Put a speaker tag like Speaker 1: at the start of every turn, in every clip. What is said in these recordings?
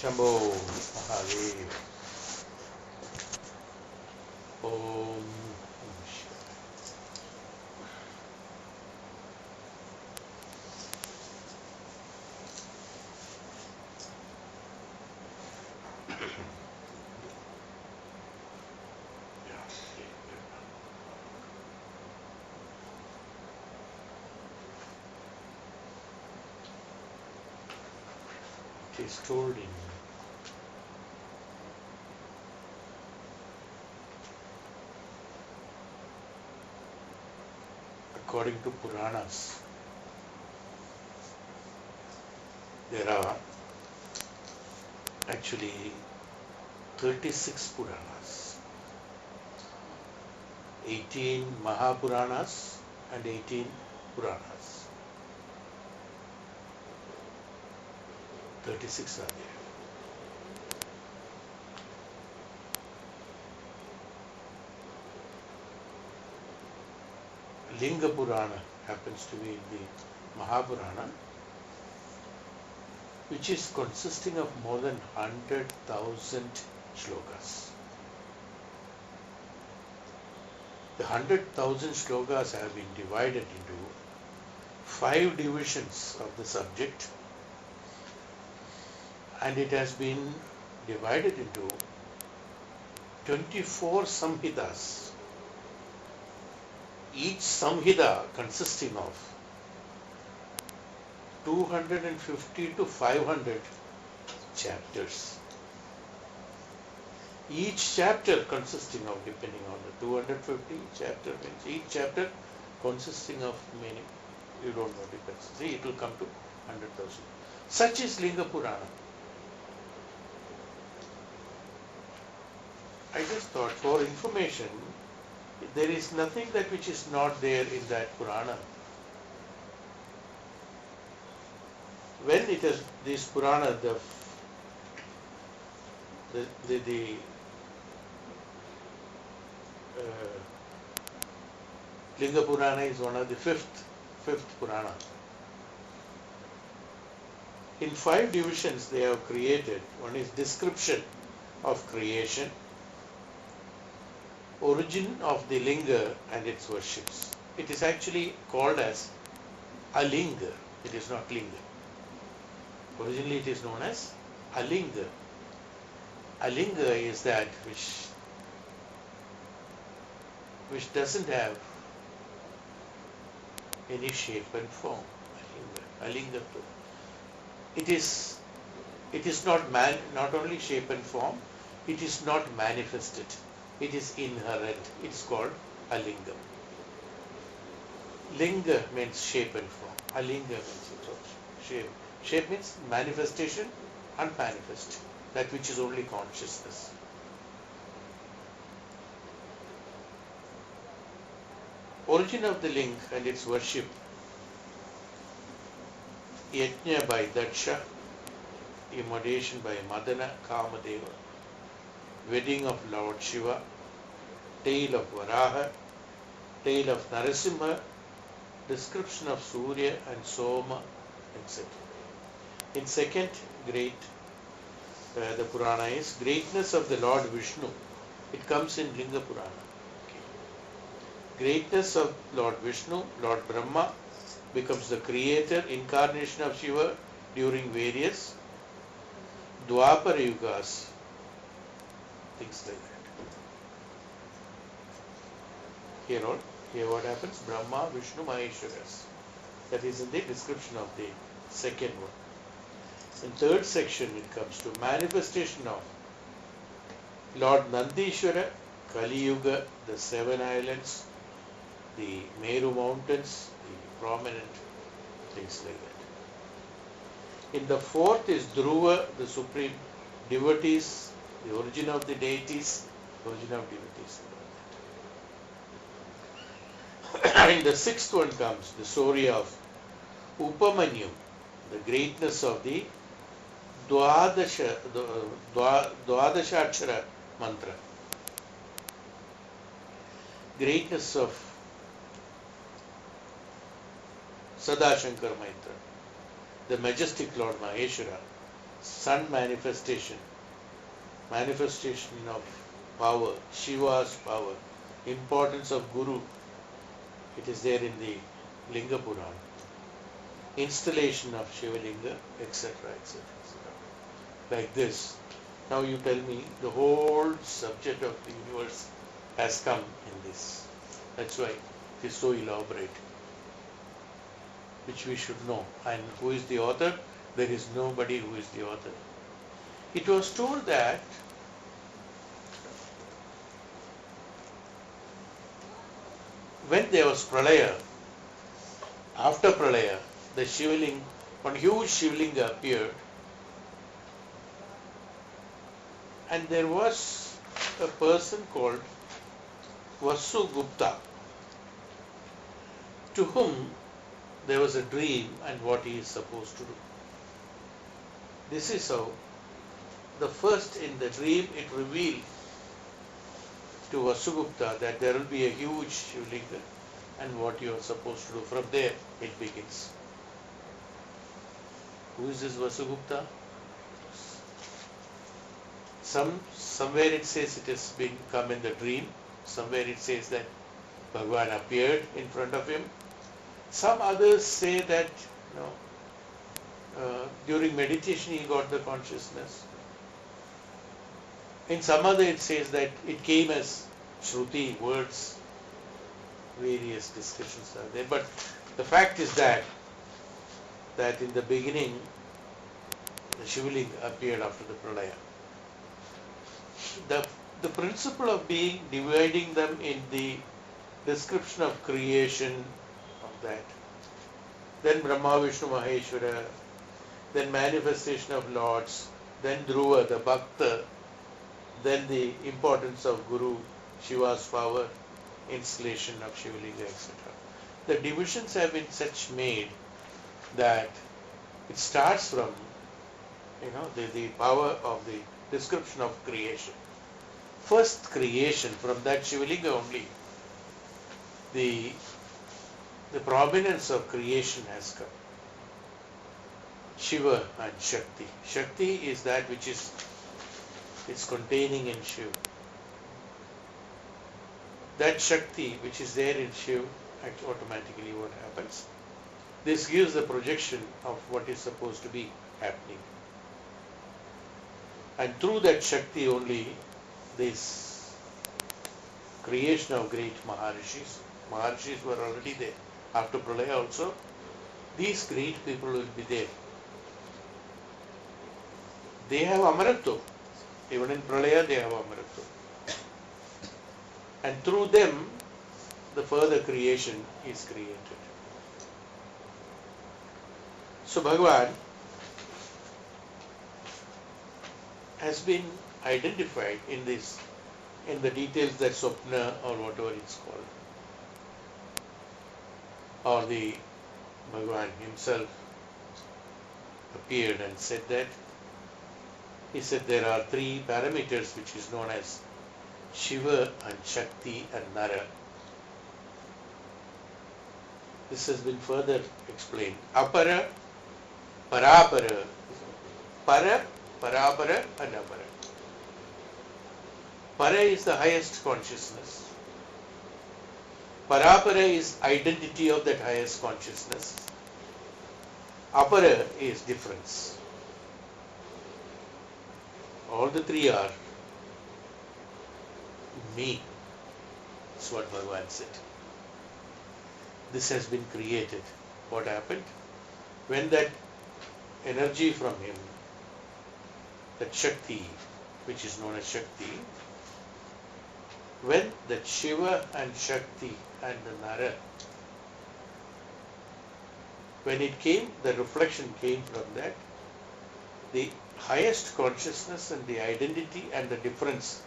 Speaker 1: Shambho Mahadev. Om Namah Shivaya. It is told in according to Puranas, there are actually 36 Puranas, 18 Mahapuranas and 18 Puranas. 36 are there. Linga Purana happens to be the Mahapurana, which is consisting of more than 100,000 shlokas. The 100,000 shlokas have been divided into 5 divisions of the subject, and it has been divided into 24 samhitas. Each samhita consisting of 250 to 500 chapters. Each chapter consisting of, depending on the 250 chapter, means each chapter consisting of many, you don't know, depends. See, it will come to 100,000. Such is Linga Purana. I just thought, for information, there is nothing that which is not there in that Purana. When it is this Purana, Linga Purana is one of the fifth Purana. In 5 divisions they have created. One is description of creation, origin of the Linga and its worships. It is actually called as Alinga. It is not Linga. Originally it is known as Alinga. Alinga is that which doesn't have any shape and form. Alinga. It is not only shape and form, it is not manifested. It is inherent. It is called Alingam. Linga means shape and form. Alinga means shape. Shape means manifestation, unmanifest. That which is only consciousness. Origin of the link and its worship. Yajna by Daksha, immolation by Madana Kamadeva, wedding of Lord Shiva, tale of Varaha, tale of Narasimha, description of Surya and Soma, etc. In second great, the Purana is greatness of the Lord Vishnu. It comes in Linga Purana. Greatness of Lord Vishnu, Lord Brahma becomes the creator, incarnation of Shiva during various Dwapara Yugas, things like that. Here what happens? Brahma, Vishnu, Maheshwaras. That is in the description of the second one. In third section it comes to manifestation of Lord Nandishwara, Kali Yuga, the 7 islands, the Meru mountains, the prominent things like that. In the fourth is Dhruva, the supreme devotees, the origin of the deities, And the sixth one comes, the story of Upamanyu, the greatness of the Dwadashakshara mantra. Greatness of Sadashankar mantra. The majestic Lord Maheshwara, sun manifestation, manifestation of power, Shiva's power, importance of Guru. It is there in the Linga Puran. Installation of Shiva Linga, etc., etc., etc. Like this. Now you tell me the whole subject of the universe has come in this. That's why it is so elaborate, which we should know. And who is the author? There is nobody who is the author. It was told that when there was Pralaya, after Pralaya, the Shivaling, one huge Shivalinga appeared, and there was a person called Vasugupta, to whom there was a dream and what he is supposed to do. This is how the first in the dream it revealed to Vasugupta that there will be a huge Shivlinga and what you are supposed to do. From there it begins. Who is this Vasugupta? Somewhere it says it has been come in the dream. Somewhere it says that Bhagavan appeared in front of him. Some others say that during meditation he got the consciousness. In some other it says that it came as Shruti, words. Various discussions are there. But the fact is that in the beginning the Shivalinga appeared after the Pralaya. The principle of being dividing them in the description of creation of that, then Brahma, Vishnu, Maheshwara, then manifestation of lords, then Dhruva, the Bhakta, then the importance of Guru, Shiva's power, installation of Shivalinga, etc. The divisions have been such made that it starts from the power of the description of creation. First creation, from that Shivalinga only, the prominence of creation has come. Shiva and Shakti. Shakti is that which is containing in Shiva. That Shakti which is there in Shiva, automatically what happens? This gives the projection of what is supposed to be happening. And through that Shakti only, this creation of great Maharishis were already there. After Pralaya also, these great people will be there. They have Amaratva. Even in Pralaya they have Amaratva. And through them, the further creation is created. So Bhagavan has been identified in the details that Swapna or whatever it's called, or the Bhagavan himself appeared and said that. He said there are three parameters which is known as Shiva and Shakti and Nara. This has been further explained. Apara, Parapara, Para, Parapara and Apara. Para is the highest consciousness. Parapara is identity of that highest consciousness. Apara is difference. All the three are me. That's what Bhagavan said. This has been created. What happened? When that energy from him, that Shakti, which is known as Shakti, when that Shiva and Shakti and the Nara, when it came, the reflection came from that, the highest consciousness and the identity and the difference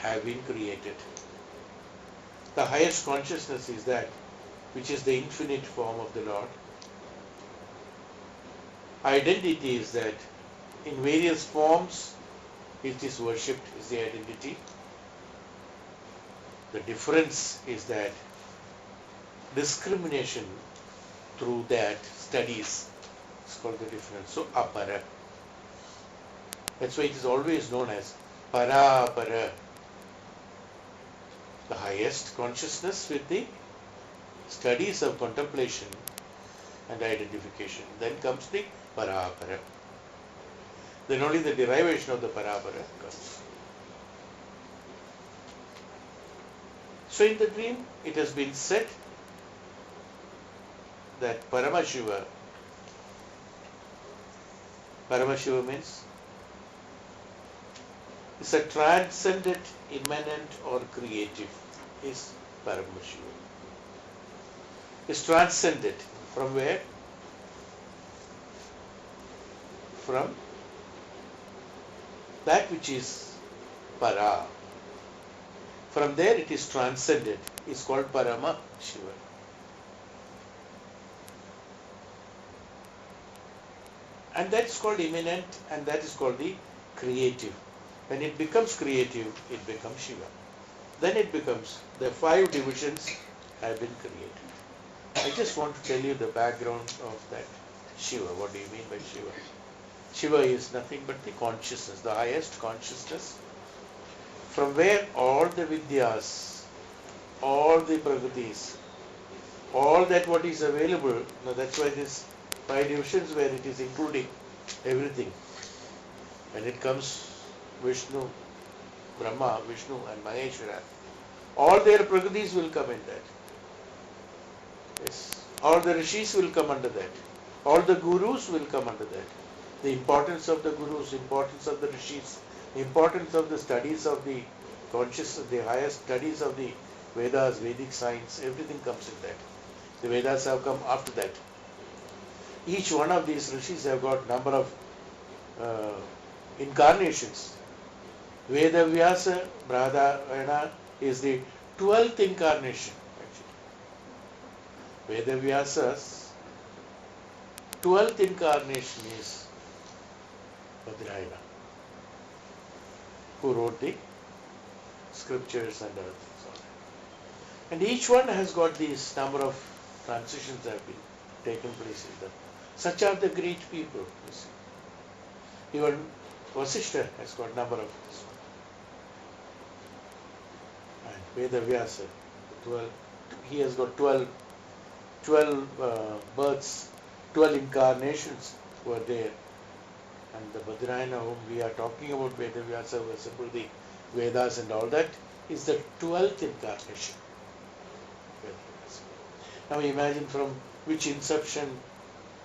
Speaker 1: have been created. The highest consciousness is that which is the infinite form of the Lord. Identity is that in various forms it is worshipped, is the identity. The difference is that discrimination through that studies is called the difference. So apara. That's why it is always known as Para, the highest consciousness with the studies of contemplation and identification. Then comes the Para. Then only the derivation of the Para comes. So in the dream, it has been said that Paramashiva means is a transcendent, immanent or creative is Paramashiva. Is transcendent. From where? From that which is Para. From there it is transcended, is called Parama Shiva. And that is called immanent, and that is called the creative. When it becomes creative, it becomes Shiva. Then it becomes, the 5 divisions have been created. I just want to tell you the background of that Shiva. What do you mean by Shiva? Shiva is nothing but the consciousness, the highest consciousness, from where all the Vidyas, all the Pragatis, all that what is available, now that's why this 5 divisions where it is including everything. When it comes Vishnu, Brahma, Vishnu and Maheshwara, all their Pragatis will come in that. Yes. All the Rishis will come under that. All the Gurus will come under that. The importance of the Gurus, importance of the Rishis, importance of the studies of the consciousness, the highest studies of the Vedas, Vedic science, everything comes in that. The Vedas have come after that. Each one of these Rishis have got number of incarnations. Veda Vyasa, Brahadayana is the 12th incarnation. Veda Vyasa's 12th incarnation is Badrayana, who wrote the scriptures and other things. And each one has got these number of transitions that have been taken place in them. Such are the great people. You see. Even Vasishtha has got number of this one. And Veda Vyasa, 12, he has got 12 births, 12 incarnations were there. And the Badrayana whom we are talking about, Veda Vyasa, who assembled the Vedas and all that, is the 12th incarnation. Now imagine from which inception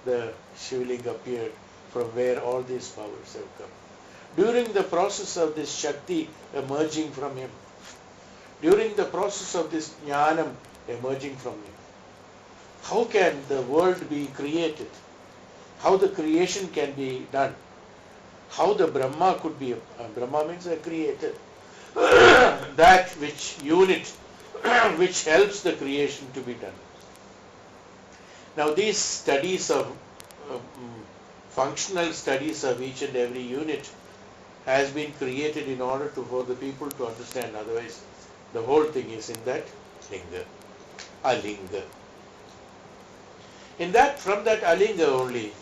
Speaker 1: the Shivling appeared, from where all these powers have come. During the process of this Shakti emerging from him, during the process of this Jnanam emerging from him, how can the world be created? How the creation can be done? How the Brahma could be, Brahma means a creator, that which unit which helps the creation to be done. Now these studies of, functional studies of each and every unit has been created in order for the people to understand, otherwise the whole thing is in that Linga, Alinga. From that Alinga only,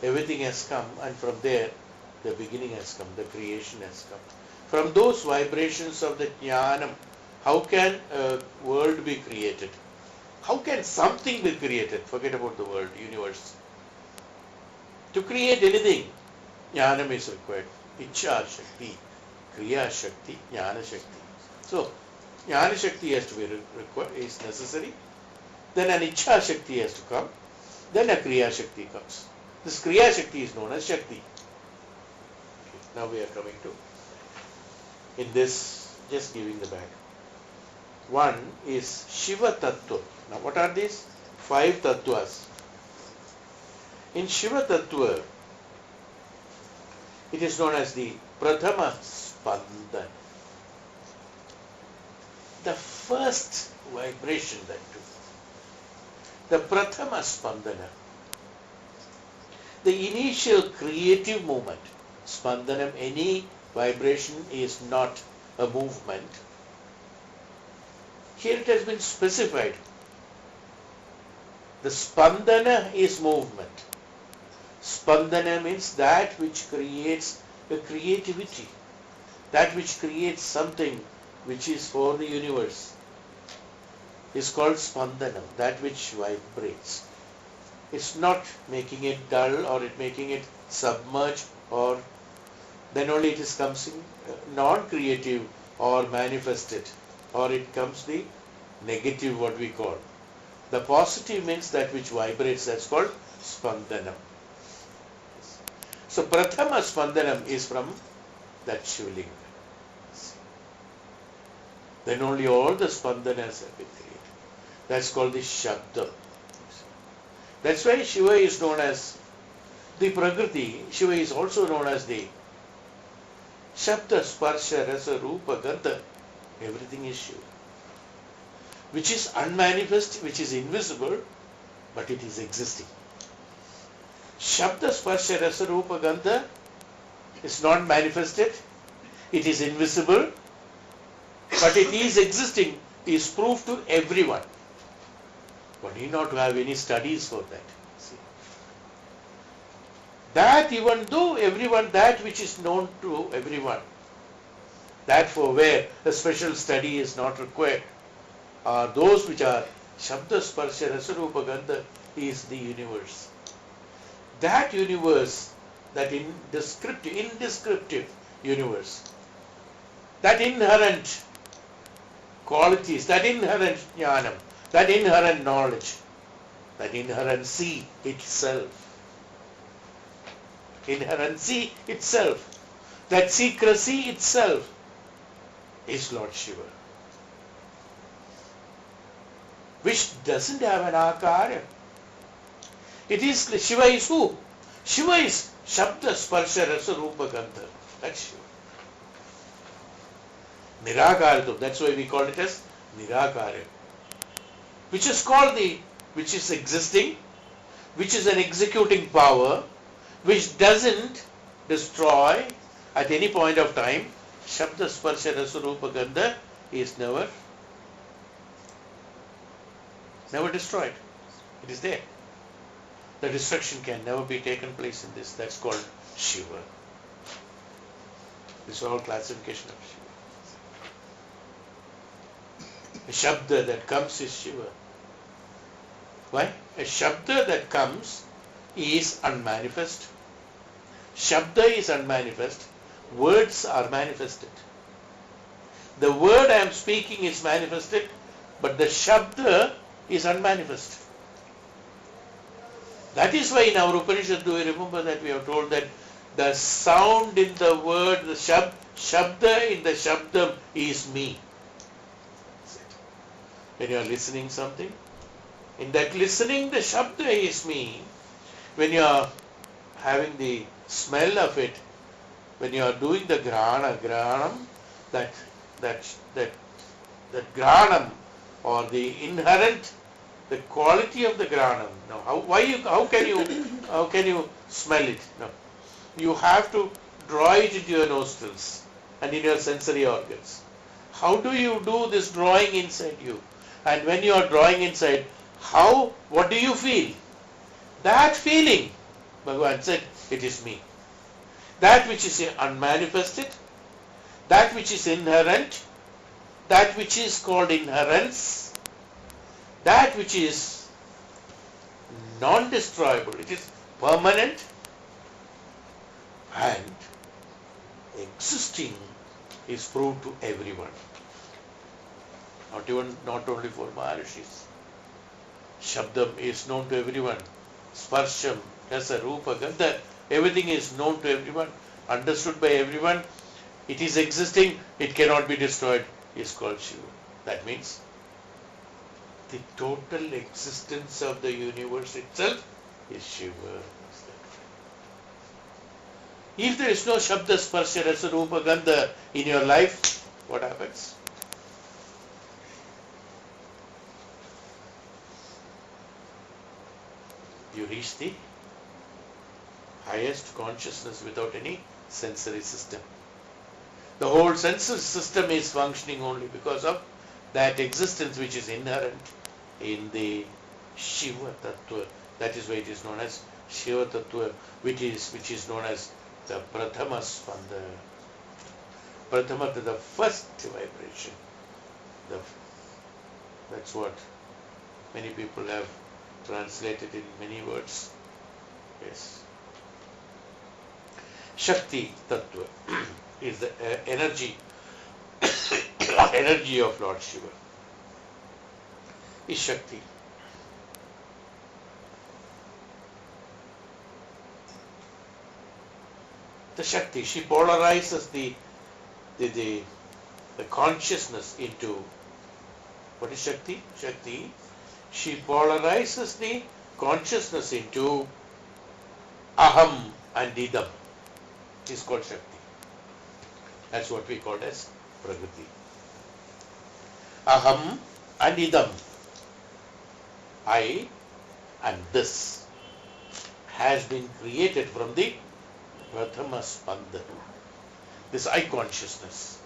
Speaker 1: everything has come, and from there, the beginning has come, the creation has come. From those vibrations of the Jnanam, how can a world be created? How can something be created? Forget about the world, universe. To create anything, Jnanam is required. Ichha Shakti, Kriya Shakti, Jnana Shakti. So, Jnana Shakti has to be required, is necessary. Then an Ichha Shakti has to come. Then a Kriya Shakti comes. This Kriya Shakti is known as Shakti. Okay, now we are coming to, in this, just giving the back. One is Shiva Tattva. Now what are these? 5 Tattvas. In Shiva Tattva, it is known as the Prathama Spandana. The first vibration that took. The Prathama Spandana. The initial creative movement. Spandanam, any vibration is not a movement. Here it has been specified. The Spandana is movement. Spandana means that which creates a creativity, that which creates something which is for the universe, is called spandanam, that which vibrates. It's not making it dull or it making it submerged, or then only it is comes in non-creative or manifested, or it comes the negative, what we call. The positive means that which vibrates, that's called spandanam. So prathama spandanam is from that Shivlinga. Then only all the spandanas have been created. That's called the Shabda. That's why Shiva is known as the Prakriti. Shiva is also known as the Shabda, Sparsha, Rasa, Rupa, Gandha. Everything is Shiva. Which is unmanifest, which is invisible, but it is existing. Shabda, Sparsha, Rasa, Rupa, Gandha is not manifested. It is invisible, but it is existing, is proof to everyone. But need not to have any studies for that. See. That even though everyone, that which is known to everyone, that for where a special study is not required, are those which are Shabda, Sparsha, Rasa, Rupa, Gandha is the universe. That universe, that indescriptive universe, that inherent qualities, that inherent jnanam, that inherent knowledge, that inherency itself, that secrecy itself is Lord Shiva, which doesn't have an akara. It is, Shiva is who? Shiva is Shabda, Sparsha, Rasa, Rupa, Gandha. That's Shiva. Nirakaratam, that's why we call it as Nirakara. Which is called which is existing, which is an executing power, which doesn't destroy at any point of time. Shabda, Sparsha, Rasa, Rupa, Gandha is never destroyed. It is there. The destruction can never be taken place in this. That's called Shiva. This is all classification of Shiva. A Shabda that comes is Shiva. Why? A Shabda that comes is unmanifest. Shabda is unmanifest. Words are manifested. The word I am speaking is manifested, but the Shabda is unmanifest. That is why in our Upanishad, do you remember that we have told that the sound in the word, the Shabda in the Shabdam is me. When you are listening something, in that listening the Shabda is me. When you are having the smell of it, when you are doing the granam, that granam or the inherent, the quality of the granam. Now, how can you smell it? No, you have to draw it into your nostrils and in your sensory organs. How do you do this drawing inside you? And when you are drawing inside, what do you feel? That feeling, Bhagavan said, it is me. That which is unmanifested, that which is inherent, that which is called inherence, that which is non-destroyable, it is permanent and existing, is proved to everyone. Not only for Maharishis. Shabdam is known to everyone. Sparsham, Rasa, Rupa, Gandha, everything is known to everyone, understood by everyone. It is existing, it cannot be destroyed, is called Shiva. That means the total existence of the universe itself is Shiva. If there is no Shabda, Sparsha, Rasa, Rupa, Gandha in your life, what happens? You reach the highest consciousness without any sensory system. The whole sensory system is functioning only because of that existence which is inherent in the Shiva Tattva. That is why it is known as Shiva Tattva, which is known as the Prathama Spanda. Prathama, the first vibration. That's what many people have translated in many words. Yes. Shakti Tattva is the energy, energy of Lord Shiva. Is Shakti. The Shakti, she polarizes the consciousness into, what is Shakti? Shakti, she polarizes the consciousness into Aham and Idam. It is called Shakti. That's what we call as Prakriti. Aham and Idam. I and this has been created from the Prathama Spanda. This I consciousness.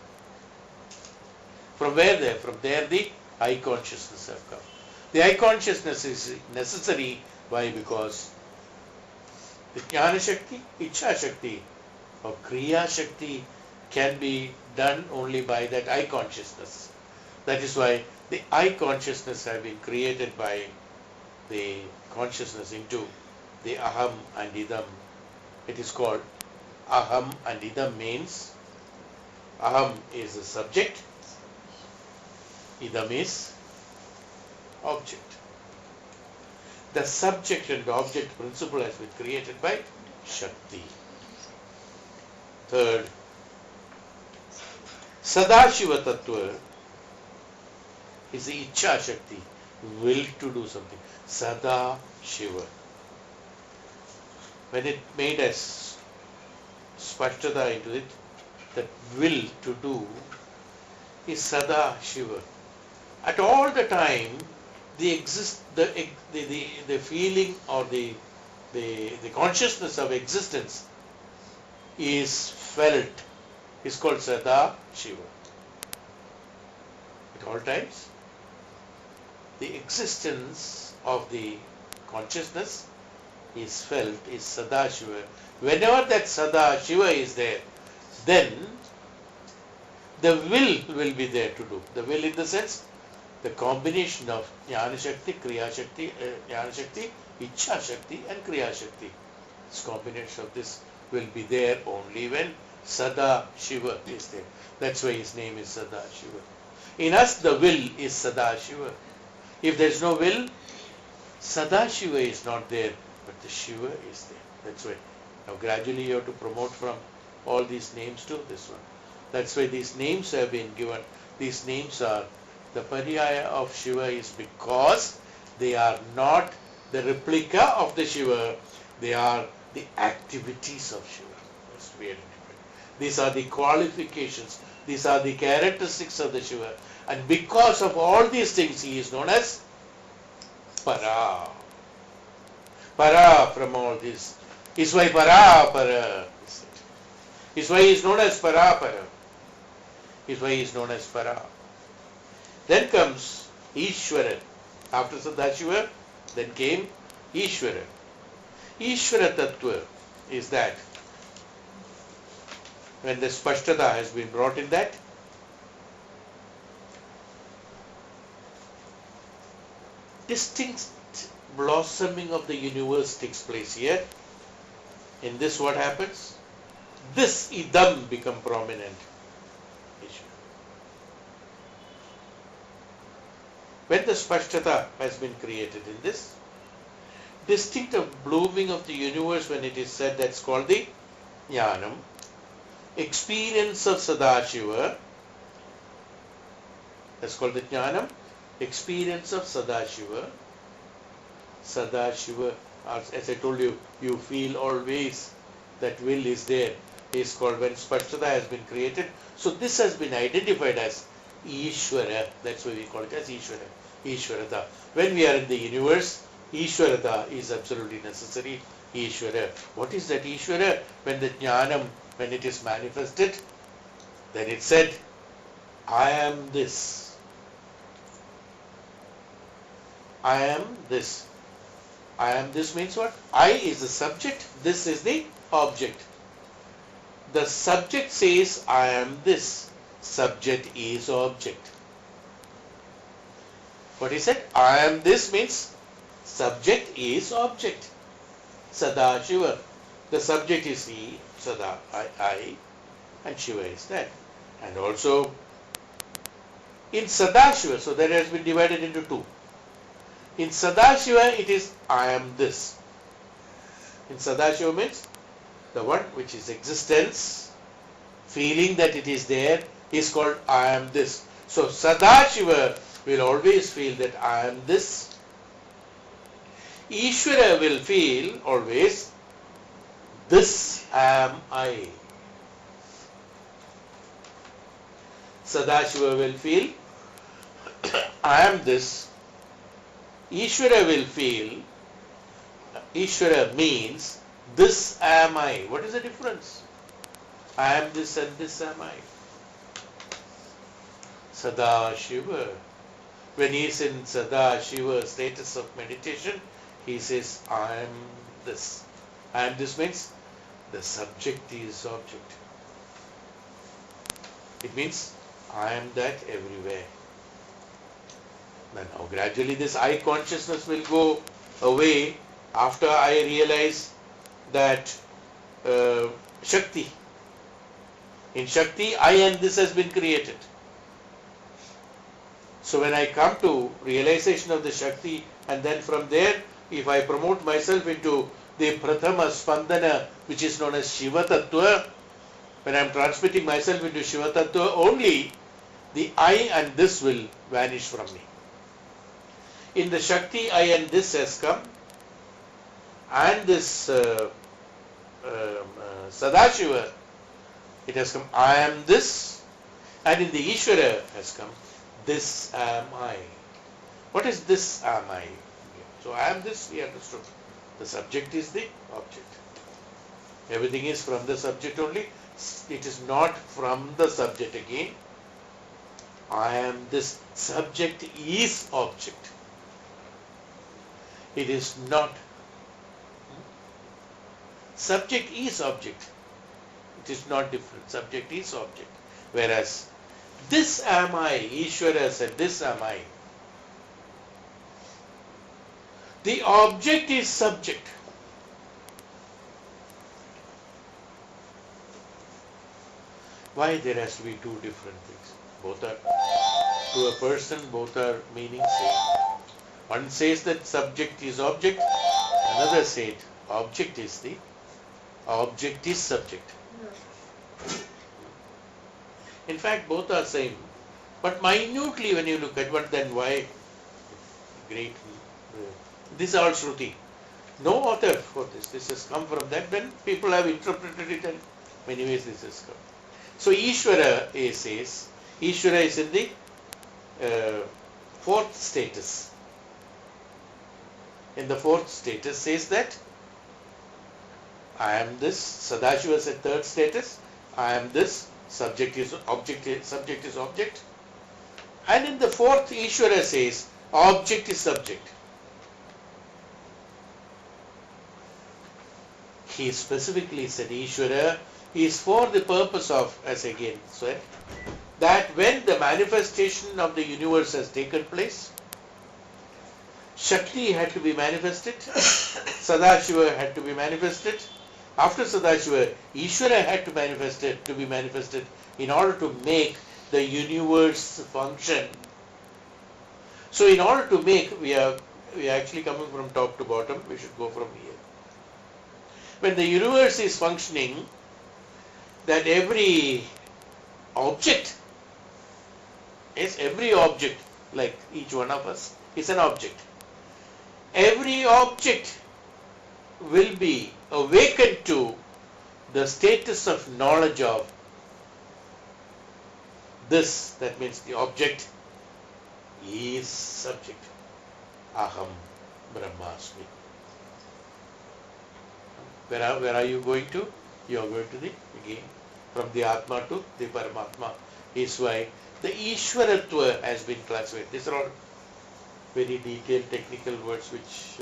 Speaker 1: From where there? From there the I consciousness have come. The I consciousness is necessary. Why? Because the Jnana Shakti, Ichha Shakti or Kriya Shakti can be done only by that I consciousness. That is why the I consciousness have been created by the consciousness into the Aham and Idam. It is called Aham and Idam means Aham is the subject, Idam is object. The subject and object principle has been created by Shakti. Third, Sadashiva Tattva is the Ichha Shakti, will to do something. Sada Shiva. When it made us Spashtada into it, that will to do is Sada Shiva. At all the time, the feeling or the consciousness of existence is felt. Is called Sada Shiva. At all times, the existence of the consciousness is felt, is Sada Shiva. Whenever that Sada Shiva is there, then the will be there to do. The will in the sense, the combination of Jnana Shakti, Kriya Shakti, Jnana Shakti, Ichha Shakti and Kriya Shakti. This combination of this will be there only when Sada Shiva is there. That's why his name is Sada Shiva. In us the will is Sada Shiva. If there is no will, Sada Shiva is not there, but the Shiva is there. That's why. Now gradually you have to promote from all these names to this one. That's why these names have been given. These names are, the Pariyaya of Shiva is because they are not the replica of the Shiva, they are the activities of Shiva. That's weird. These are the qualifications, these are the characteristics of the Shiva. And because of all these things, he is known as Para. Para from all this. Is why Para. Is why he is known as Para. Is why he is known as Para. Then comes Ishvara. After Sadashiva, then came Ishvara. Ishvara Tattva is that when the Spashtada has been brought in that, distinct blossoming of the universe takes place here. In this what happens? This Idam become prominent. When the Spashtada has been created in this, distinct of blooming of the universe, when it is said, that's called the Jnanam. Experience of Sadashiva, that's called the Jnanam. Experience of Sadashiva. Sadashiva, as I told you, you feel always that will is there, is called when Spashtada has been created. So this has been identified as Ishvara. That's why we call it as Ishvara. Ishvarata. When we are in the universe, Ishvarata is absolutely necessary. Ishvara. What is that Ishvara? When the Jnanam, when it is manifested, then it said, I am this. I am this. I am this means what? I is the subject, this is the object. The subject says, I am this. Subject is object. What he said? I am this means subject is object. Sada Shiva. The subject is he, Sada, I, and Shiva is that. And also in Sadashiva, so that has been divided into two. In Sadashiva it is I am this. In Sadashiva means the one which is existence, feeling that it is there, is called I am this. So Sadashiva will always feel that I am this. Ishvara will feel always this am I. Sadashiva will feel I am this. Ishvara will feel, Ishvara means this am I. What is the difference? I am this and this am I. Sadashiva. When he is in Sadashiva status of meditation, he says, I am this. I am this means the subject is object. It means I am that everywhere. Now gradually this I consciousness will go away after I realize that Shakti. In Shakti, I and this has been created. So when I come to realization of the Shakti, and then from there, if I promote myself into the Prathama Spandana, which is known as Shiva Tattva, when I am transmitting myself into Shiva Tattva, only the I and this will vanish from me. In the Shakti, I and this has come, and this Sadashiva, it has come, I am this, and in the Ishvara has come, this am I. What is this am I? So I am this, we understood. The subject is the object. Everything is from the subject only. It is not from the subject again. I am this. Subject is object. It is not. Subject is object. It is not different. Subject is object. Whereas this am I, Ishvara said, this am I. The object is subject. Why there has to be two different things? Both are, to a person, both are meaning same. One says that subject is object, another said object is subject. In fact, both are same. But minutely when you look at what, then why great, this is all Shruti. No author for this. This has come from that. Then people have interpreted it in many ways this has come. So Ishvara says, Ishvara is in the fourth status. In the fourth status says that I am this. Sadashiva is a third status. I am this. Subject is object. Subject is object. And in the fourth, Ishvara says object is subject. He specifically said Ishvara is for the purpose of, as again said, that when the manifestation of the universe has taken place, Shakti had to be manifested, Sadashiva had to be manifested. After Sadashiva, Ishvara had to be manifested in order to make the universe function. So in order to make, we are actually coming from top to bottom, we should go from here. When the universe is functioning, that every object, like each one of us, is an object. Every object will be awakened to the status of knowledge of this. That means the object is subject. Aham Brahmasmi. Where are you going to? You are going to again, from the Atma to the Paramatma. Is why the Ishvaratva has been classified. These are all very detailed technical words which,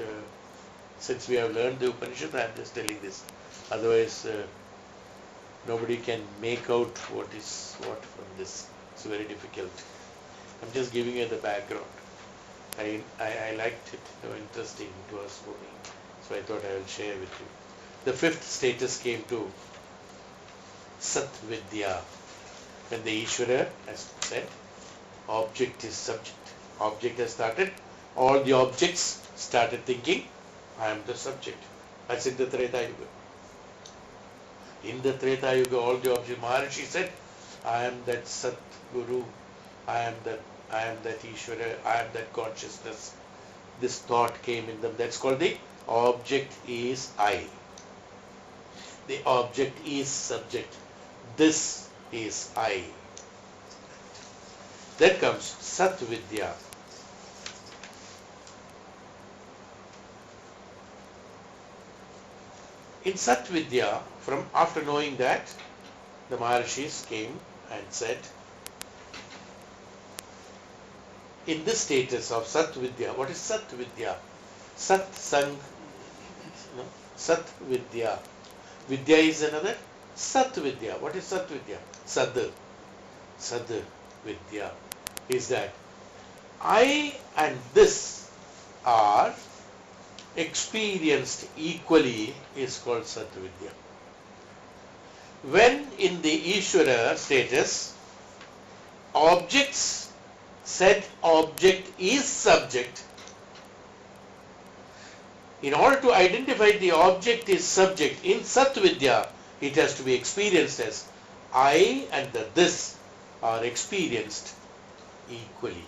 Speaker 1: since we have learned the Upanishad, I am just telling this. Otherwise, Nobody can make out what is what from this. It's very difficult. I'm just giving you the background. I liked it, interesting it was for me. So I thought I will share with you. The fifth status came to Sat Vidya. When the Ishvara has said, object is subject. Object has started, all the objects started thinking, I am the subject. That's in the Treta Yuga. In the Treta Yuga, all the objects, Maharishi said, I am that Sat Guru, I am that Ishvara, I am that consciousness. This thought came in them. That's called the object is I. The object is subject. This is I. Then comes Sat Vidya. In Sat Vidya, from after knowing that, the Maharishis came and said, in this status of Sat Vidya, what is Sat Vidya? Sat Sang, no? Sat Vidya. Vidya is another. Sat Vidya. What is Sat Vidya? Sad. Sad Vidya is that I and this are experienced equally is called Sat Vidya. When in the Ishvara status, objects said object is subject, in order to identify the object is subject, in Sat Vidya, it has to be experienced as I and the this are experienced equally.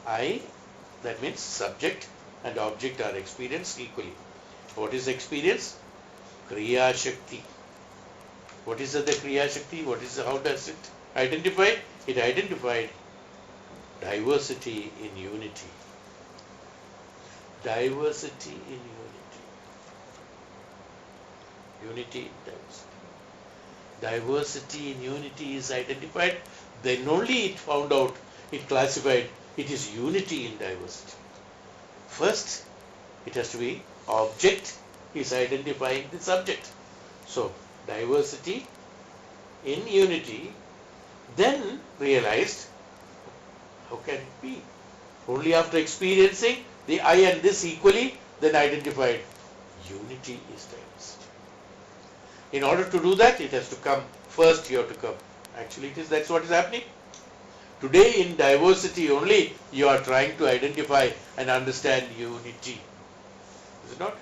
Speaker 1: I, that means subject and object are experienced equally. What is experience? Kriya Shakti. What is the Kriya Shakti? How does it identify? It identified diversity in unity. Diversity in unity. Unity in diversity. Diversity in unity is identified. Then only it found out, it classified, it is unity in diversity. First, it has to be object is identifying the subject. So, diversity in unity, then realized, how can it be? Only after experiencing the I and this equally, then identified unity is diversity. In order to do that, it has to come. First you have to come. Actually, that's what is happening. Today in diversity only, you are trying to identify and understand unity. Is it not?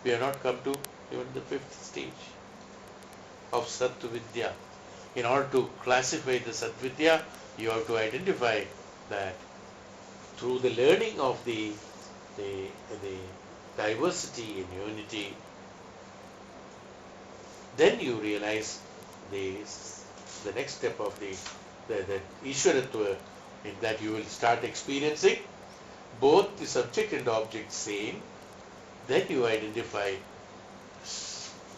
Speaker 1: We have not come to even the fifth stage of Sat Vidya. In order to classify the Sat Vidya, you have to identify that through the learning of the diversity in unity, then you realize the next step of the Ishvaratva, in that you will start experiencing both the subject and object same. Then you identify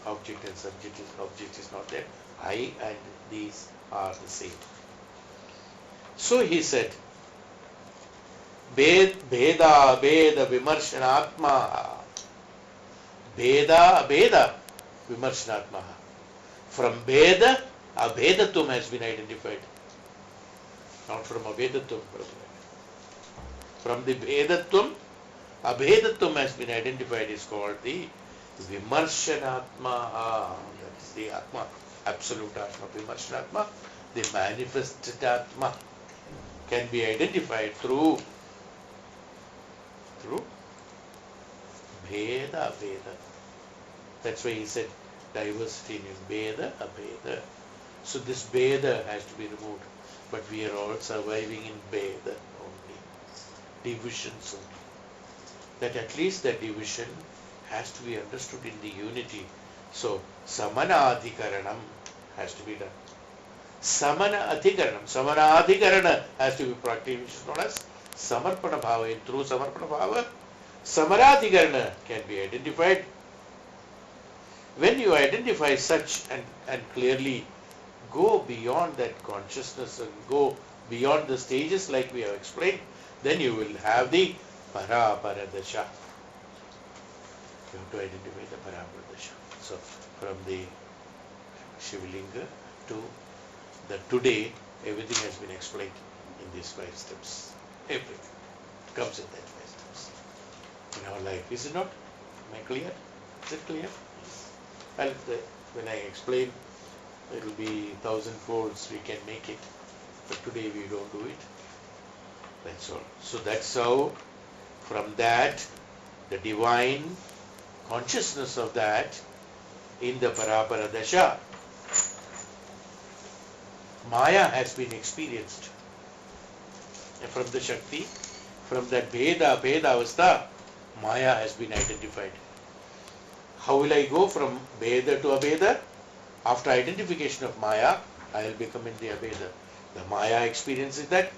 Speaker 1: object and subject is not there. I and these are the same. So he said, Bheda Vimarshanatma. Bheda Vimarshanatma. From Bheda, Abhedatum has been identified. Not from Abhedatum. From the Bhedatum, Abhedatum has been identified, is called the Vimarshanatma. That is the Atma, absolute Atma. Vimarshanatma, the manifested Atma, can be identified through Bheda, Abheda. That's why he said diversity in Bheda, Abheda. So this Bheda has to be removed. But we are all surviving in Bheda only. Divisions only. That at least the division has to be understood in the unity. So Samanadhikaranam has to be done. Samanadhikarana has to be practiced, which is known as Samarpana Bhava. And through Samarpana Bhava, Samaradhikarana can be identified. When you identify such and clearly go beyond that consciousness and go beyond the stages like we have explained, then you will have the Paraparadasha. You have to identify the Paraparadasha. So from the Shivalinga to the today, everything has been explained in these 5 steps. Everything comes in that 5 steps. In our life, is it not? Am I clear? Is it clear? Well, when I explain, it will be 1,000 folds we can make it, but today we don't do it. That's all. So that's how, from that, the divine consciousness of that in the Parapara Dasha, Maya has been experienced. And from the Shakti, from that Bheda Avastha, Maya has been identified. How will I go from Bheda to Abheda? After identification of Maya, I will become in the Abheda. The Maya experience is that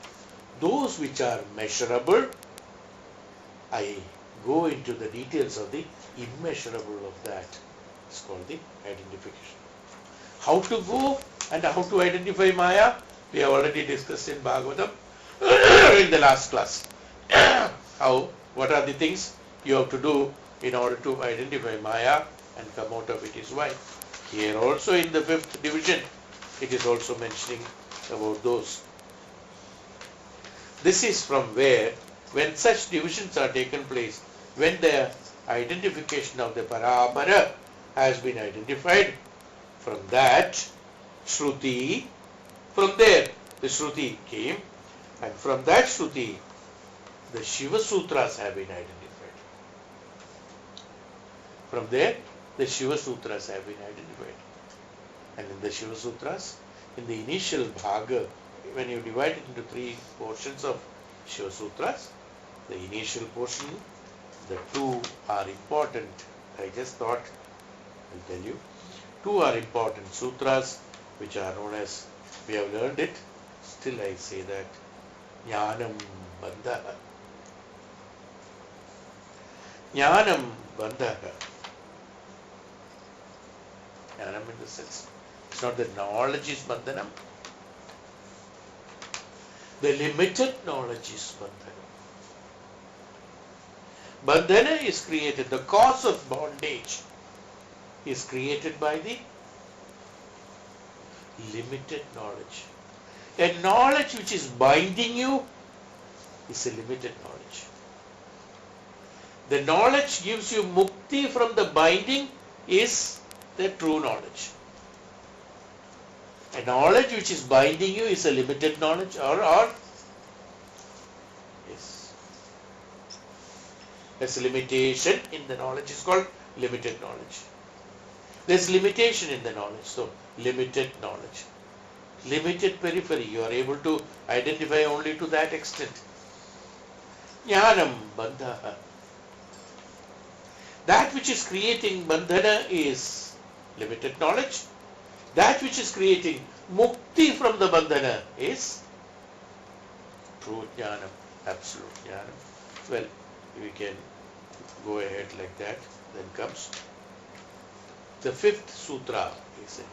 Speaker 1: those which are measurable, I go into the details of the immeasurable of that. It's called the identification. How to go and how to identify Maya, we have already discussed in Bhagavatam in the last class. What are the things you have to do in order to identify Maya and come out of it is why. Here also in the 5th division, it is also mentioning about those. This is from where, when such divisions are taken place, when the identification of the Parapara has been identified, from that Shruti, from there the Shruti came, and from that Shruti the Shiva Sutras have been identified. From there the Shiva Sutras have been identified. And in the Shiva Sutras, in the initial bhaga, when you divide it into 3 portions of Shiva Sutras, the initial portion, the 2 are important. I just thought I'll tell you. 2 are important sutras which are known as, we have learned it, still I say that, Jnanam Bandhaha. Jnanam Bandhaha. Jnanam in the sense, it's not that knowledge is Bandhanam. The limited knowledge is Bandhana. Bandhana is created, the cause of bondage is created by the limited knowledge. A knowledge which is binding you is a limited knowledge. The knowledge gives you mukti from the binding is the true knowledge. A knowledge which is binding you is a limited knowledge or yes. There's a limitation in the knowledge is called limited knowledge. There's limitation in the knowledge, so limited knowledge. Limited periphery, you are able to identify only to that extent. Jnanam Bandhaha. That which is creating Bandhana is limited knowledge. That which is creating mukti from the Bandhana is true Jnanam, absolute Jnanam. Well, we can go ahead like that. Then comes the 5th sutra, he said.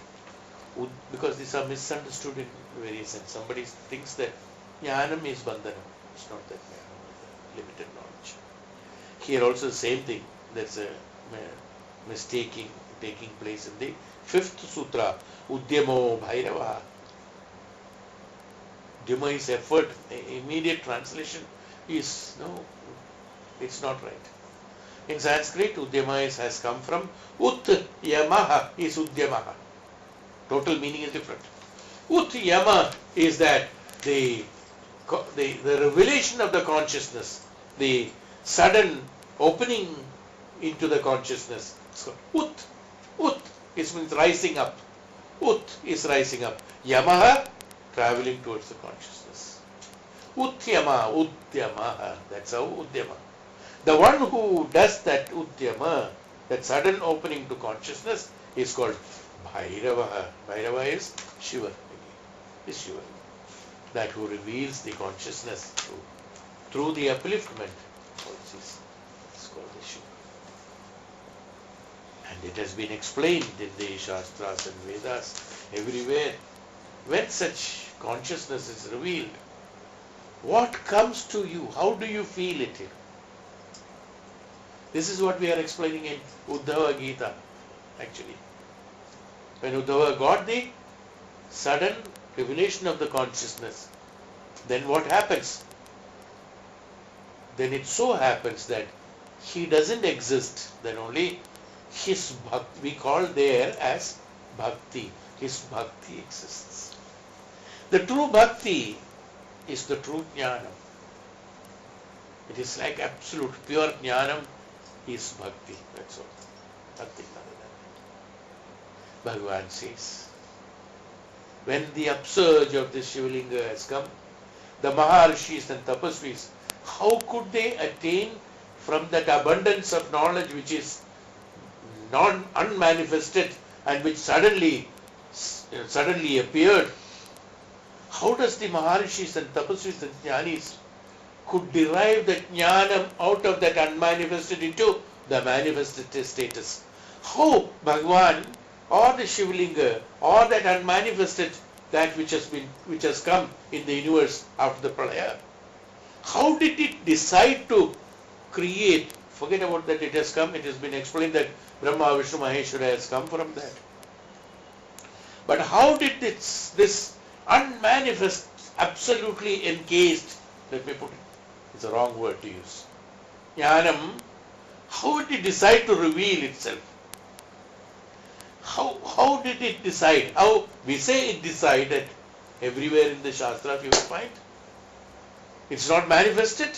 Speaker 1: Because these are misunderstood in various sense. Somebody thinks that Jnanam is Bandhanam. It's not that Jnanam is limited knowledge. Here also the same thing. There's a mistaking taking place in the 5th sutra. Udyamo Bhairava. Udyama is effort. Immediate translation is no, it's not right. In Sanskrit, Udyama has come from Ut Yamaha is Udyamaha. Total meaning is different. Ut Yama is that the revelation of the consciousness, the sudden opening into the consciousness. So, Ut means rising up. Ut is rising up. Yamaha, traveling towards the consciousness. Utyama, Udyamaha. That's how Udyama. The one who does that Udyama, that sudden opening to consciousness, is called Bhairavaha. Bhairava is Shiva. Is Shiva. That who reveals the consciousness through the upliftment. It's called the Shiva. And it has been explained in the Shastras and Vedas everywhere. When such consciousness is revealed, what comes to you? How do you feel it? This is what we are explaining in Uddhava Gita, actually. When Uddhava got the sudden revelation of the consciousness, then what happens? Then it so happens that he doesn't exist. Then only his bhakti, we call there as bhakti. His bhakti exists. The true bhakti is the true jnanam. It is like absolute pure jnanam is bhakti. That's all. Nothing other than that. Bhagavan says, when the upsurge of the Shivalinga has come, the Maharishis and Tapasvis, how could they attain from that abundance of knowledge which is unmanifested and which suddenly appeared? How does the Maharishis and Tapasvis and Jnanis could derive the Jnanam out of that unmanifested into the manifested status? How Bhagavan or the Shivalinga or that unmanifested, that which has come in the universe after the Pralaya, how did it decide to create? Forget about that it has come. It has been explained that Brahma, Vishnu, Maheshwara has come from that. But how did this unmanifest, absolutely encased, let me put it, it's a wrong word to use, Jnanam, how did it decide to reveal itself? How did it decide? How we say it decided everywhere in the Shastras you will find. It's not manifested.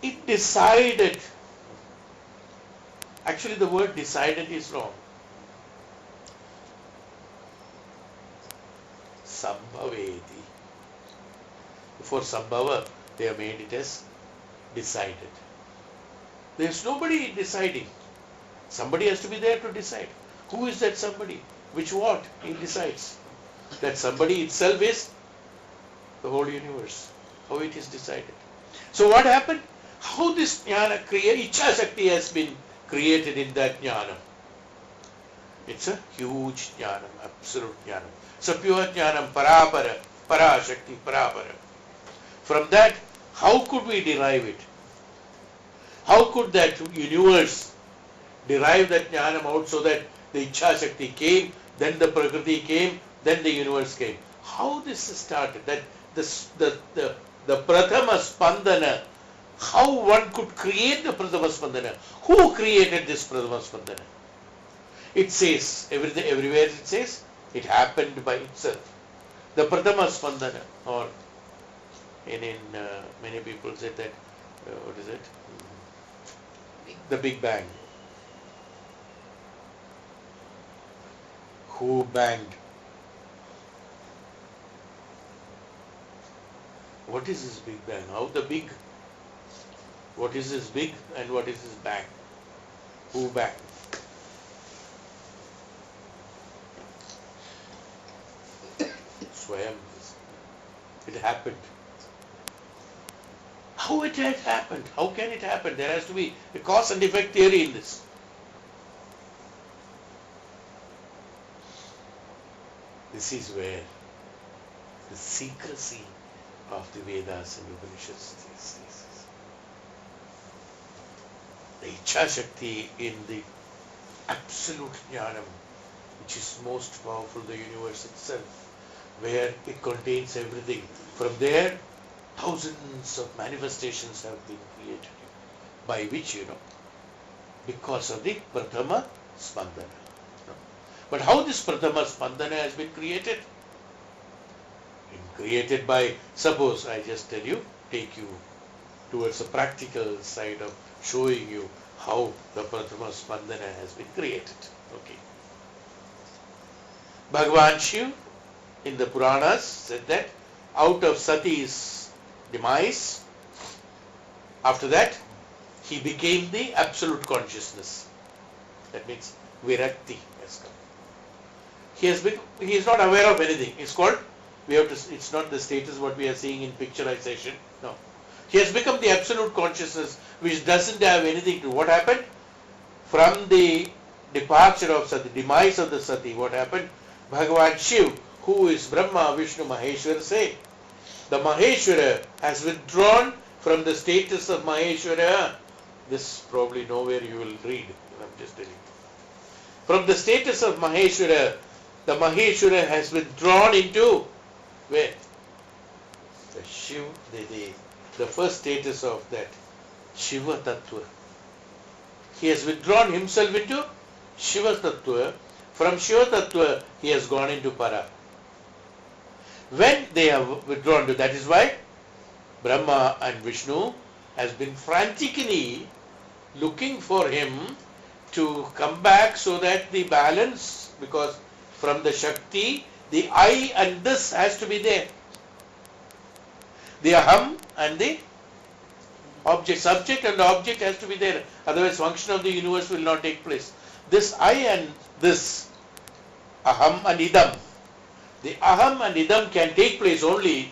Speaker 1: It decided. Actually, the word decided is wrong. Sambhaveti. Before Sambhava, they have made it as decided. There is nobody deciding. Somebody has to be there to decide. Who is that somebody? Which what? He decides. That somebody itself is the whole universe. How it is decided. So what happened? How this jnana Ichha Shakti has been created in that jnana. It's a huge jnanam, absolute jnanam. It's a pure jnanam, parapara, parashakti, parapara. From that, how could we derive it? How could that universe derive that jnanam out so that the Ichha Shakti came, then the Prakriti came, then the universe came? How this started? That the Prathama Spandana, how one could create the Prathama Spandana? Who created this Prathama Spandana? It says, everywhere it says, it happened by itself. The Prathama Spandana, or in many people say that, what is it? The Big Bang. Who banged? What is this Big Bang? How the big? What is this big and what is this bang? Who banged? Swayam. It happened. How it has happened? How can it happen? There has to be a cause and effect theory in this. This is where the secrecy of the Vedas and Upanishads is. The Ichha Shakti in the absolute Jnanam, which is most powerful, the universe itself, where it contains everything. From there, thousands of manifestations have been created. By which, because of the Prathama Spandana. But how this Prathama Spandana has been created? Created by, suppose I just tell you, take you towards the practical side of showing you how the Prathama Spandana has been created. Okay. Bhagavan Shiv in the Puranas said that out of Sati's demise, after that, he became the absolute consciousness. That means Virakti has come. He is not aware of anything. It's called, it's not the status what we are seeing in picturization. No. He has become the absolute consciousness which doesn't have anything to do. What happened? From the departure of Sati, demise of the Sati, what happened? Bhagavan Shiv, who is Brahma, Vishnu, Maheshwara, say, the Maheshwara has withdrawn from the status of Maheshwara. This probably nowhere you will read. I'm just telling you. From the status of Maheshwara, the Maheshwara has been drawn into where? The Shiv, the first status of that Shiva Tattva. He has withdrawn himself into Shiva Tattva. From Shiva Tattva, he has gone into Para. When they have withdrawn to, that is why Brahma and Vishnu has been frantically looking for him to come back so that the balance, because from the Shakti, the I and this has to be there. The Aham and the object, subject and the object has to be there. Otherwise, function of the universe will not take place. This I and this, Aham and Idam, the Aham and Idam can take place only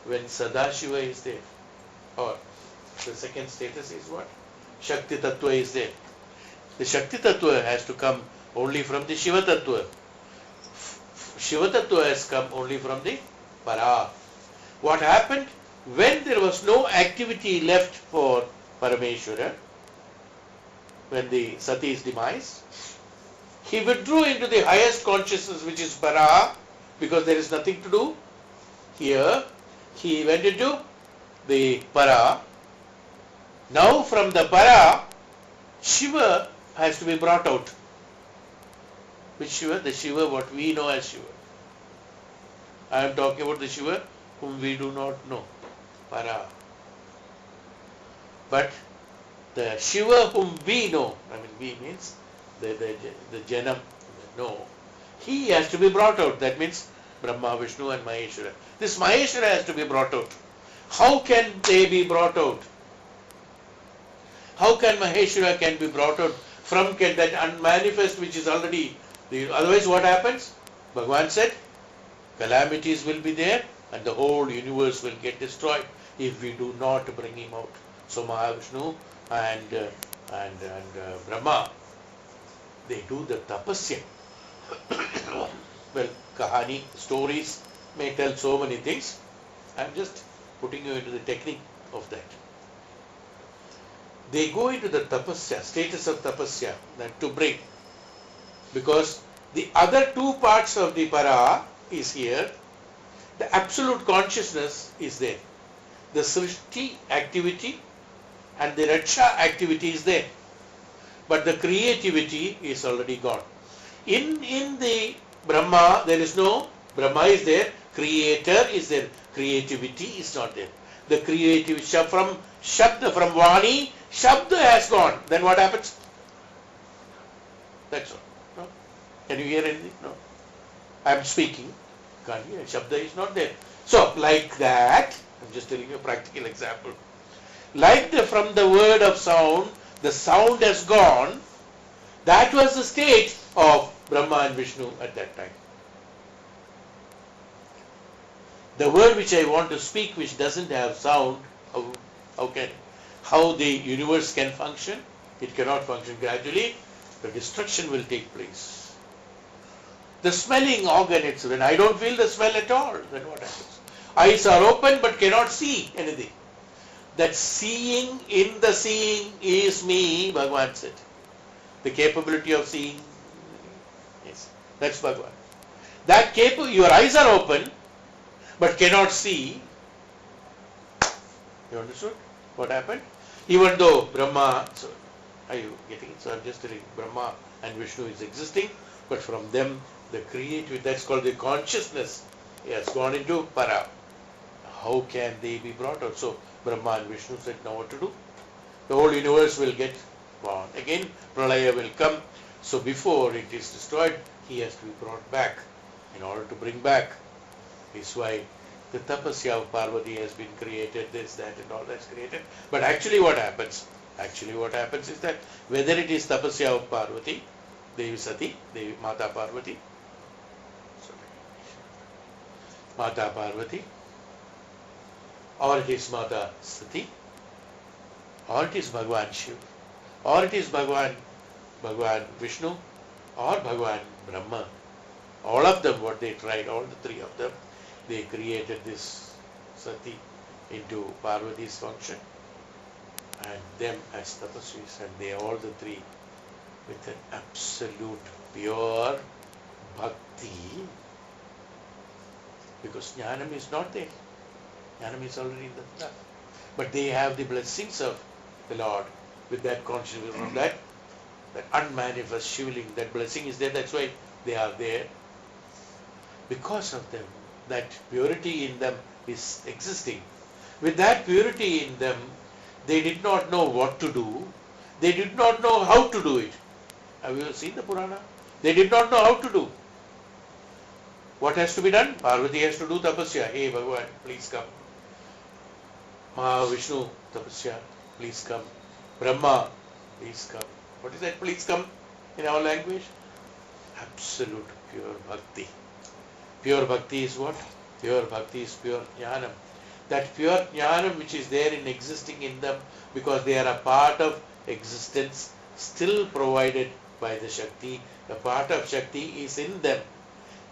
Speaker 1: when Sadashiva is there. Or the second status is what? Shakti Tattva is there. The Shakti Tattva has to come only from the Shiva Tattva. Shiva Tattva has come only from the Para. What happened? When there was no activity left for Parameshwara, when the Sati's demise, he withdrew into the highest consciousness, which is Para, because there is nothing to do. Here, he went into the Para. Now from the Para, Shiva has to be brought out. Which Shiva? The Shiva what we know as Shiva. I am talking about the Shiva whom we do not know. Para. But the Shiva whom we know, I mean we means the Janam, no. He has to be brought out. That means Brahma, Vishnu and Maheshwara. This Maheshwara has to be brought out. How can they be brought out? How can Maheshwara can be brought out from that unmanifest which is already, otherwise what happens? Bhagavan said, calamities will be there and the whole universe will get destroyed if we do not bring him out. So Mahavishnu and Brahma, they do the tapasya. Well, kahani, stories may tell so many things. I am just putting you into the technique of that. They go into the tapasya, status of tapasya, that to bring. Because the other two parts of the para is here. The absolute consciousness is there. The srishti activity and the raksha activity is there. But the creativity is already gone. In the Brahma, there is no, Brahma is there, creator is there, creativity is not there. The creative, from Shabda, from Vani, Shabda has gone. Then what happens? That's all. No? Can you hear anything? No. I am speaking. Can't hear. Shabda is not there. So, like that, I'm just telling you a practical example. Like from the word of sound, the sound has gone. That was the state of Brahma and Vishnu at that time. The word which I want to speak, which doesn't have sound, how the universe can function? It cannot function. Gradually, the destruction will take place. The smelling organ, it's when I don't feel the smell at all, then what happens? Eyes are open but cannot see anything. That seeing in the seeing is me, Bhagavan said. The capability of seeing, yes, that's Bhagavan. That your eyes are open but cannot see. You understood what happened? Even though Brahma, so are you getting it? So I'm just telling Brahma and Vishnu is existing, but from them the creative, that's called the consciousness, has gone into para. How can they be brought out? So Brahma and Vishnu said, now what to do? The whole universe will get born. Again, Pralaya will come. So before it is destroyed, he has to be brought back. In order to bring back, is why the tapasya of Parvati has been created, this, that and all that's created. But actually what happens? Actually what happens is that whether it is tapasya of Parvati, Devi Sati, Devi Mata Parvati, Mata Parvati, or it is Mata Sati, or it is Bhagavan Shiv, or it is Bhagavan Vishnu, or Bhagavan Brahma. All of them, what they tried, all the three of them, they created this Sati into Parvati's function and them as tapasvis, and they all the three with an absolute pure bhakti, because jnanam is not there. Jnanam is already in them. But they have the blessings of the Lord with that consciousness from that unmanifest shivling. That blessing is there, that's why they are there. Because of them, that purity in them is existing. With that purity in them, they did not know what to do. They did not know how to do it. Have you seen the Purana? They did not know how to do. What has to be done? Parvati has to do tapasya. Hey Bhagavan, please come. Mahavishnu, tapasya, please come. Brahma, please come. What is that? Please come in our language? Absolute pure bhakti. Pure bhakti is what? Pure bhakti is pure jnanam. That pure jnanam which is there in existing in them, because they are a part of existence still provided by the Shakti. The part of Shakti is in them.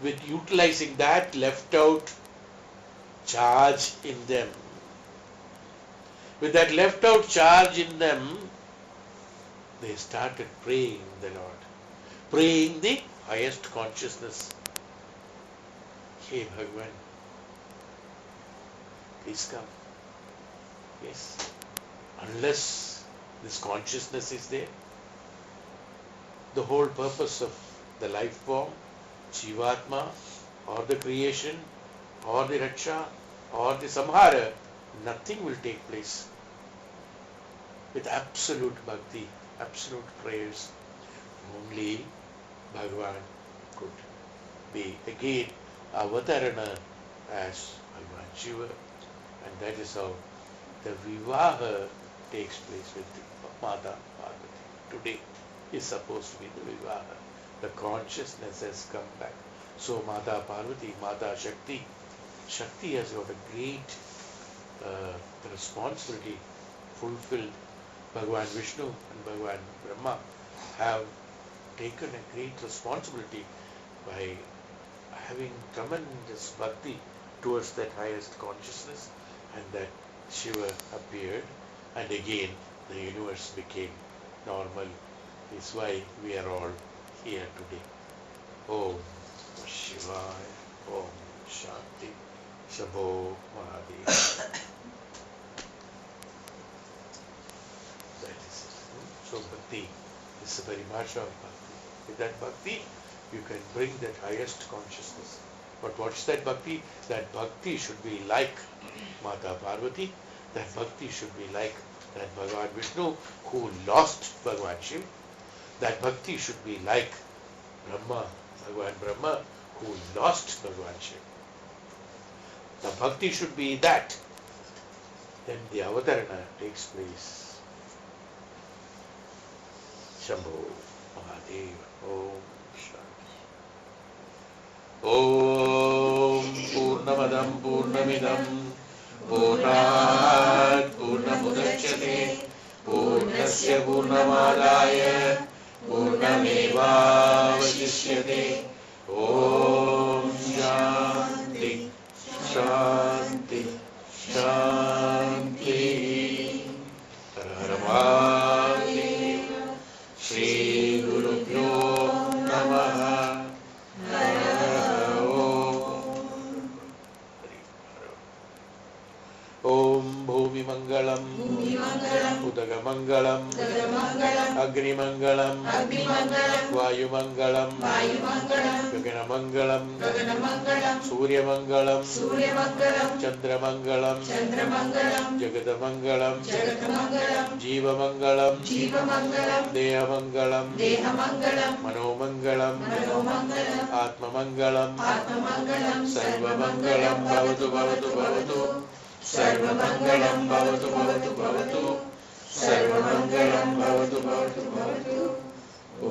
Speaker 1: With utilizing that left out charge in them. With that left out charge in them, they started praying the Lord. Praying the highest consciousness. Hey Bhagavan, please come. Yes. Unless this consciousness is there, the whole purpose of the life form, Jivatma, or the creation, or the Raksha, or the Samhara, nothing will take place. With absolute bhakti, absolute prayers, only Bhagavan could be again avatarana as Bhagavan Shiva, and that is how the Vivaha takes place with Mata Parvati. Today is supposed to be the Vivaha. The consciousness has come back. So Mata Parvati, Mata Shakti, Shakti has got a great responsibility fulfilled. Bhagavan Vishnu and Bhagavan Brahma have taken a great responsibility by having tremendous bhakti towards that highest consciousness, and that Shiva appeared, and again the universe became normal. Is why we are all here today. Om Shivaya, Om Shanti, Shambho Mahadev. That is it. So bhakti is the very bhasha of bhakti. With that bhakti, you can bring that highest consciousness. But what is that bhakti? That bhakti should be like Mata Parvati. That bhakti should be like that Bhagavan Vishnu who lost Bhagavan Shiva. That bhakti should be like Brahma, Bhagavan Brahma who lost Bhagavan Shiva. The bhakti should be that. Then the avatarana takes place. Shambho Mahadeva. Om Shanti. Om Purnamadam Purnamidam Purnat Purnamudachyate Purnasya Purnamadaya Purnameva Vasishyate. Om Shanti Shanti Shanti. Har Har Mahadeva. Shri Guru Pyo Namaha. Om Bhumi Mangalam, Udaga Mangalam, Agni Mangalam, Vayu Mangalam, Gagana Mangalam, Surya Mangalam, Chandra Mangalam, Jagata Mangalam, Jiva Mangalam, Deha Mangalam, Mano Mangalam, Atma Mangalam, Sarva Mangalam, Bhavatu Bhavatu Bhavatu. Sarvamangalam bhavatu bhavatu bhavatu. Sarvamangalam bhavatu bhavatu bhavatu. Om.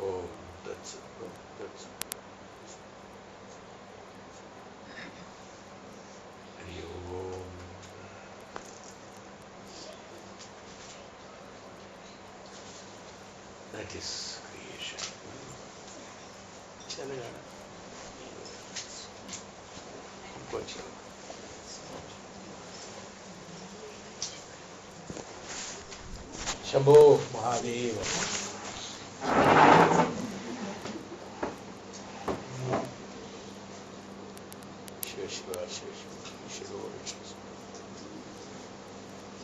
Speaker 1: Om. That's it. That's it. Hari Om. That is creation. Chalega. Gotcha. Shambho Mahadeva. Shiva Shiva Shiva Shiva Shiva.